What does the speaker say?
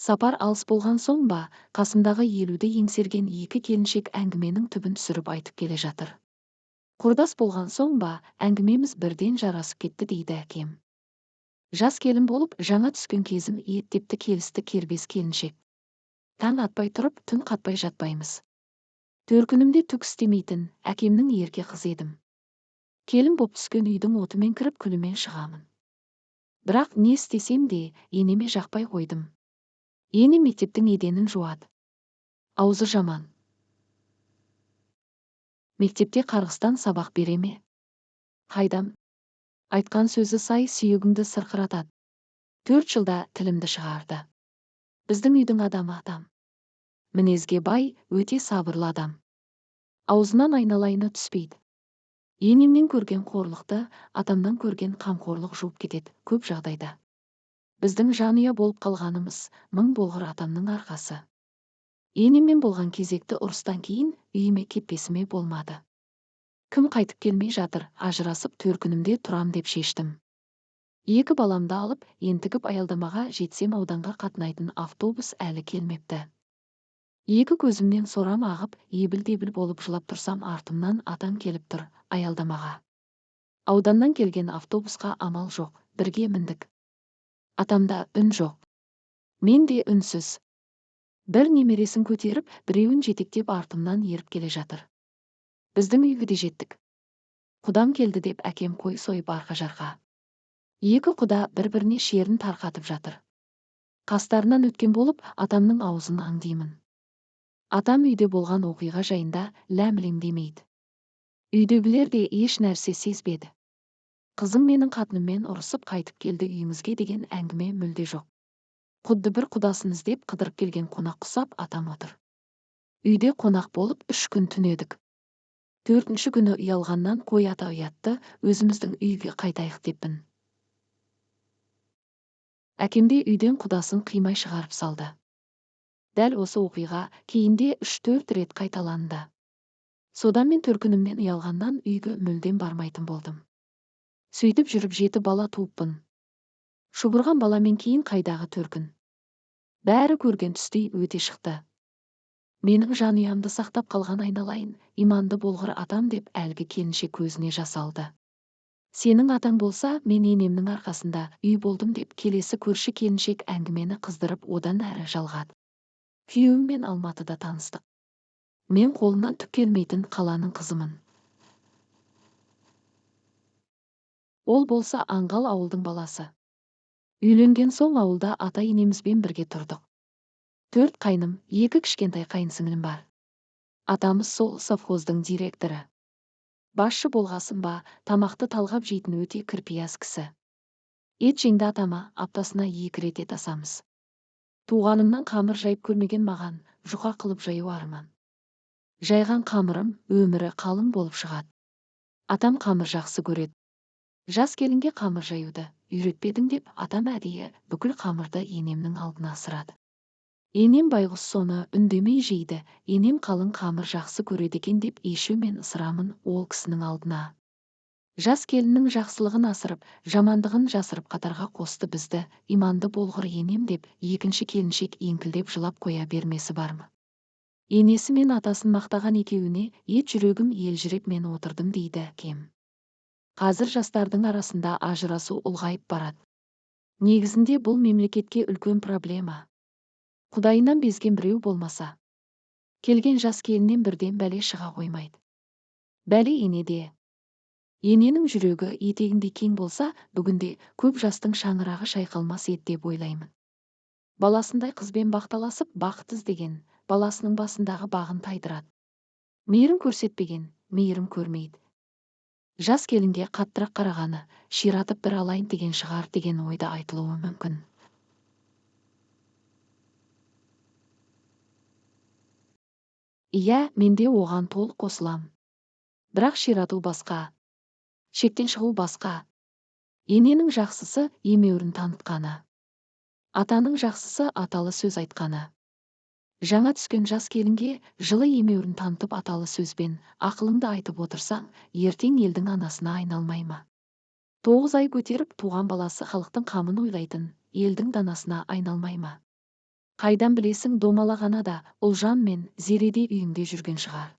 Сапар алыс болған соң ба, қасымдағы елуді еңсерген екі келіншек әңгіменің түбін түсіріп айтып келе жатыр. Құрдас болған соң ба, әңгімеміз бірден жарасып кетті дейді әкем. Жас келін болып жаңа түскен кезім еттепті келісті кербез келіншек. Таң атпай тұрып, түн қатпай жатпаймыз. Төркінімде түк істемейтін, әкемнің ерке қызы едім. Келін боп түскен үйдің отымен кіріп күлімен шығамын. Бірақ не істесем де, енеме жақпай қойдым. Ене мектептің еденін жуады. Аузы жаман. Мектепте қарғыстан сабақ бере ме? Қайдам? Айтқан сөзі сай сүйегіңді сырқыратады. 4 жылда тілімді шығарды. Біздің үйдің адамы атам. Мінезге бай, өте сабырлы адам. Аузынан айналайыны түспейді. Енемнен көрген қорлықты, атамнан көрген қамқорлық жуып кетеді көп жағдайда. Біздің жанұя болып қалғанымыз мың болғыр атамның арқасы. Енеммен болған кезекті ұрыстан кейін үйіме кетпесіме болмады. Кім қайтып келмей жатыр, ажырасып төркінімде тұрам деп шештім. 2 баламды алып, ентігіп аялдамаға жетсем ауданға қатынайтын автобус әлі келмепті. 2 көзімнен сорам ағып, ебіл-дебіл болып жылап тұрсам артымнан атам келіп тұр, аялдамаға. Ауданнан келген автобусқа амал жоқ, бірге міндік. Атамда үн жоқ. Мен де үнсіз. Бір немересін көтеріп, біреуін жетектеп артымнан еріп келе жатыр. Біздің үйге де жеттік. Құдам келді деп әкем қой сойып арқа-жарқа. 2 құда бір-біріне шерін тарқатып жатыр. Қастарынан өткен болып, атамның аузын аңдимын. Атам үйде болған оқиға жайында ләм-лим демейді. Үйдегілер де еш нәрсе сезбеді. Қызым менің қатыныммен ұрысып қайтып келді үйімізге деген әңгіме мүлде жоқ. Құдды бір құдасын іздеп қыдырып келген қонақ құсап атам отыр. Үйде қонақ болып 3 күн түнедік. 4-ші күні ұялғаннан қой ата ұятты, өзіміздің үйге қайтайық деппін. Әкемде үйден құдасын қимай шығарып салды. Дәл осы оқиға кейінде 3-4 рет қайталанды. Содан мен төркінімнен ұялғаннан үйге мүлдем бармайтын болдым. Сөйтіп жүріп 7 бала туыппын. Шұбырған баламен кейін қайдағы төркін. Бәрі көрген түстей өте шықты. Менің жанұямды сақтап қалған айналайын, иманды болғыр атам деп әлгі келіншек көзіне жас алды. Сенің атаң болса, мен енемнің арқасында үй болдым деп келесі көрші келіншек әңгімені қыздырып одан әрі жалғады. Күйеуіммен Алматыда таныстық. Мен қолынан түк келмейтін қаланың қызымын. Ол болса аңғал ауылдың баласы. Үйленген соң ауылда ата-енемізбен бірге тұрдық. 4 қайным, 2 кішкентай қайынсіңлім бар. Атамыз сол совхоздың директоры. Басшы болғасын ба, тамақты талғап жейтін өте кірпияз кісі. Ет жеңді атама, аптасына 2 рет ет асамыз. Туғанымнан қамыр жайып көрмеген маған, жұқа қылып жаю арман. Жайған қамырым өмірі қалың болып шығады. Атам қамыр жақсы көреді. Жас келінге қамыр жаюды үйретпедің деп атам әдейі бүкіл қамырды енемнің алдына асырады. Енем байғұс соны үндемей жейді, енем қалың қамыр жақсы көреді екен деп ешу мен ысырамын ол кісінің алдына. Жас келіннің жақсылығын асырып, жамандығын жасырып қатарға қосты бізді, иманды болғыр енем деп 2-ші келіншек еңкілдеп жылап қоя бермесі бар ма? Енесі мен атасын мақтаған екеуіне ет жүрегім елжіреп мен отырдым дейді әкем. Қазір жастардың арасында ажырасу ұлғайып барады. Негізінде бұл мемлекетке үлкен проблема. Құдайынан безген біреу болмаса, келген жас келіннен бірден бәле шыға қоймайды. Бәле енеде. Ененің жүрегі етегіндей кең болса, бүгінде көп жастың шаңырағы шайқалмас еді деп ойлаймын. Баласындай қызбен бақталасып бақыт іздеген, баласының басындағы бағын тайдырады. Мейірім көрсетпеген, мейірім көрмейді. Жас келінге қаттырақ қарағаны, ширатып бір алайын деген шығар деген ойда айтылуы мүмкін. Иә, менде оған толық қосылам. Бірақ ширату басқа, шектен шығу басқа. Ененің жақсысы емеурін танытқаны. Атаның жақсысы аталы сөз айтқаны. Жаңа түскен жас келінге жылы емеурін танытып аталы сөзбен ақылыңды айтып отырсаң, ертең елдің анасына айналмай ма? 9 ай көтеріп туған баласы халықтың қамын ойлайтын, елдің данасына айналмай ма? Қайдан білесің, домалақ ана да ұлжан мен зереде үйіңде жүрген шығар.